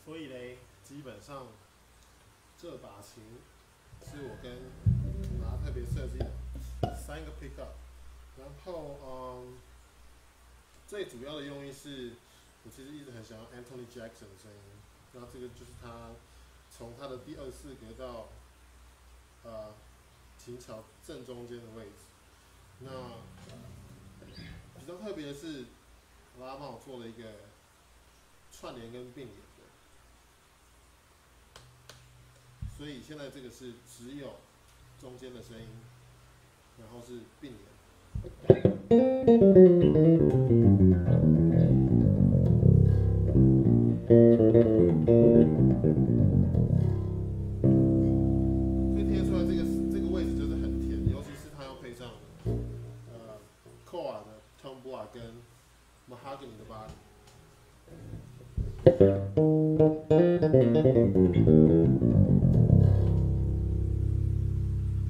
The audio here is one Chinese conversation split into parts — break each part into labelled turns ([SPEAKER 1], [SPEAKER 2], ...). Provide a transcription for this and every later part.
[SPEAKER 1] 所以嘞，基本上这把琴是我跟拿特别设计的3个 pickup， 然后最主要的用意是，我其实一直很想要 Anthony Jackson 的声音，然后这个就是他从他的第24格到琴桥正中间的位置。那比较特别的是，拉帮我做了一个串联跟并联的，所以现在这个是只有中间的声音，然后是并联。所以听得出来这个位置就是很甜，尤其是它要配上Gotoh 的 Tone Block 跟 Mahogany 的 body。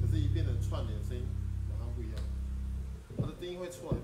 [SPEAKER 1] 可是，一变成串联声音，马上不一样，它的低音会出来，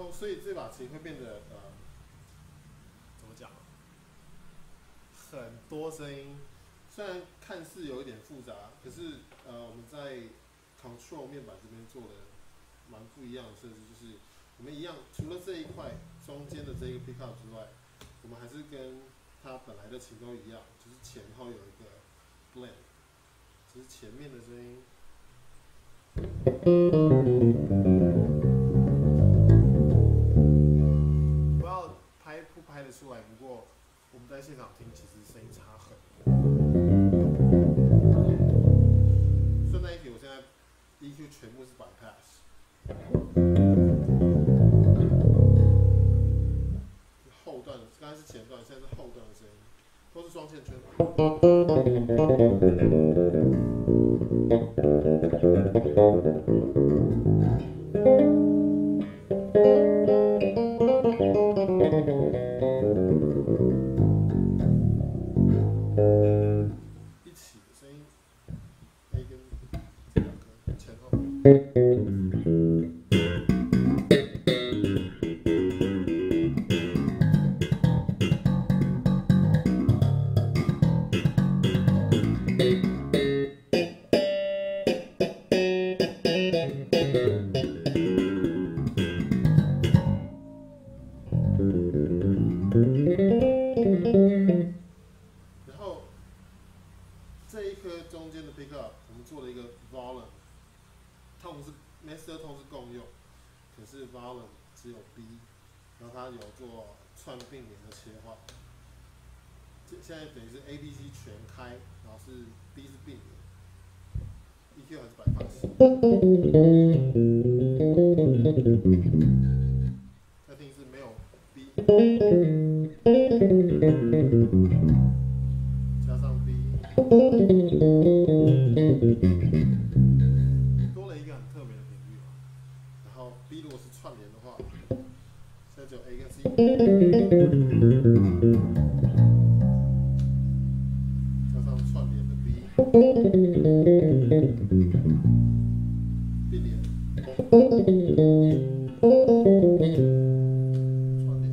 [SPEAKER 1] 所以这把琴会变得怎么讲？很多声音，虽然看似有一点复杂，可是我们在 control 面板这边做的蛮不一样的设计，就是我们一样，除了这一块中间的这个 pickup 之外，我们还是跟它本来的琴都一样，就是前后有一个 blend， 只是前面的声音。不知道拍不拍得出来，不过我们在现场听，其实声音差很多。全部是 bypass。后段，刚才是前段，现在是后段的声音，都是双线圈。一起的声音 ，A 跟这两个前后。然后这一颗中间的 pickup， 我们做了一个 volume， 痛是 master 痛是共用，可是 volume 只有 B， 然后它有做串并联的切换。现在等于是 A、B、C 全开，然后是 B 是并联 ，EQ 还是bypass。再听是没有 B。加上 B， 多了一个很特别的频率嘛。然后 B 如果是串联的话，现在只有 A 跟 C， 加上串联的 B， 并联，串联。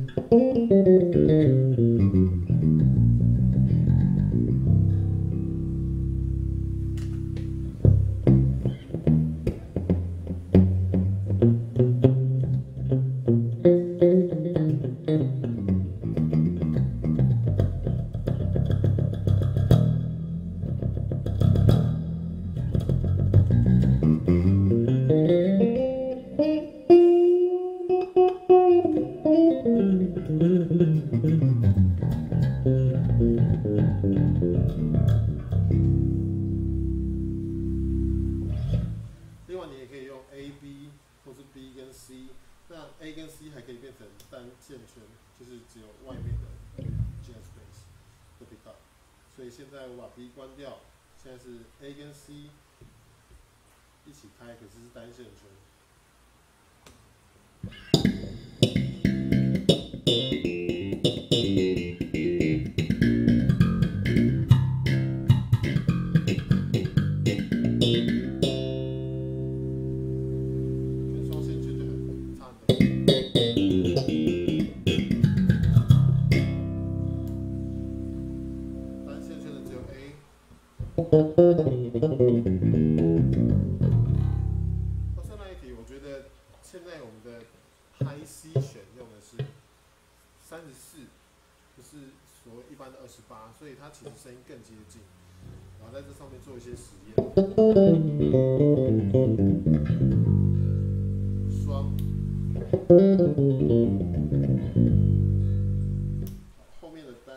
[SPEAKER 1] 另外，你也可以用 A、B 或是 B 跟 C， 那 A 跟 C 还可以变成单线圈，就是只有外面的 jazz bass 的 pickup。所以现在我把 B 关掉，现在是 A 跟 C 一起开，可是是单线圈。顺带一提，我觉得现在我们的 High C 弦用的是34，不是所谓一般的28，所以它其实声音更接近。然后在这上面做一些实验，双，后面的单。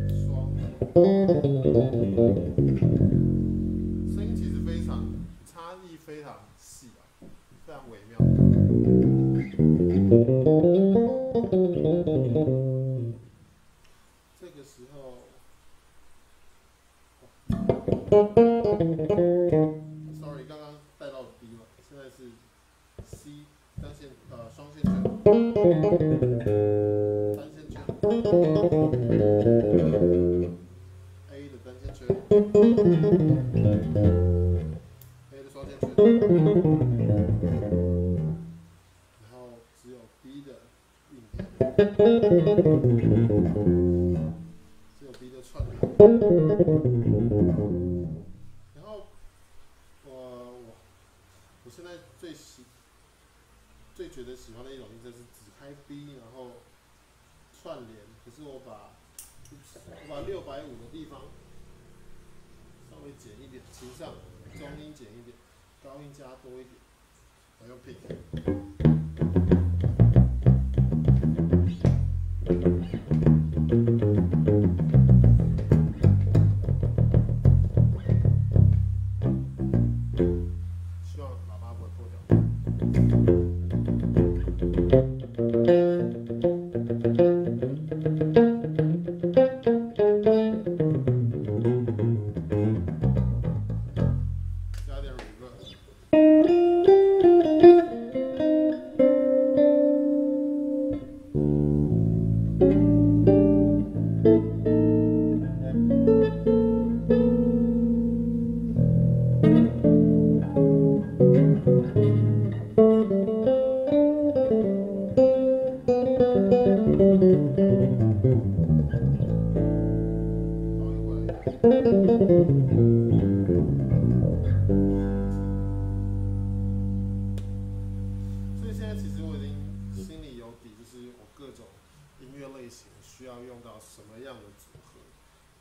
[SPEAKER 1] 双，声音其实非常差异非常细啊，非常微妙。这个时候 ，sorry， 刚刚带到 B 了，现在是 C 单线双线圈。单线圈 ，A 的单线圈 ，A 的双线圈，然后只有 B 的并联，只有 B 的串联，然后我现在最觉得喜欢的一种音色是只开 B， 然后串联，可是我把650的地方稍微减一点，琴上中音减一点，高音加多一点，我用 pick。所以现在其实我已经心里有底，就是我各种音乐类型需要用到什么样的组合。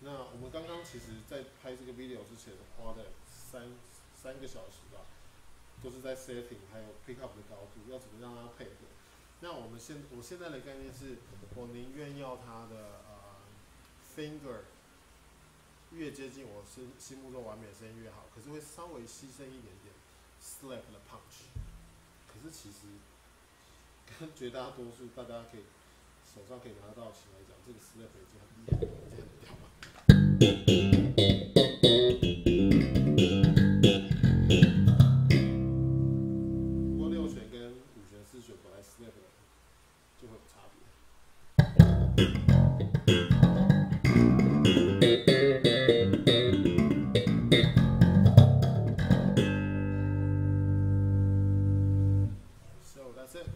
[SPEAKER 1] 那我们刚刚其实在拍这个 video 之前花了三个小时吧，都是在 setting 还有 pick up 的高度，要怎么让它配合。那我现在的概念是，我宁愿要它的finger 越接近我心目中完美的声音越好，可是会稍微牺牲一点点 slap 的 punch。可是其实跟绝大多数大家可以手上可以拿得到的琴来讲，这个 slap 已经很厉害了，已经很屌了。不过6弦跟5弦4弦本来 slap 就会有差别。So that's it.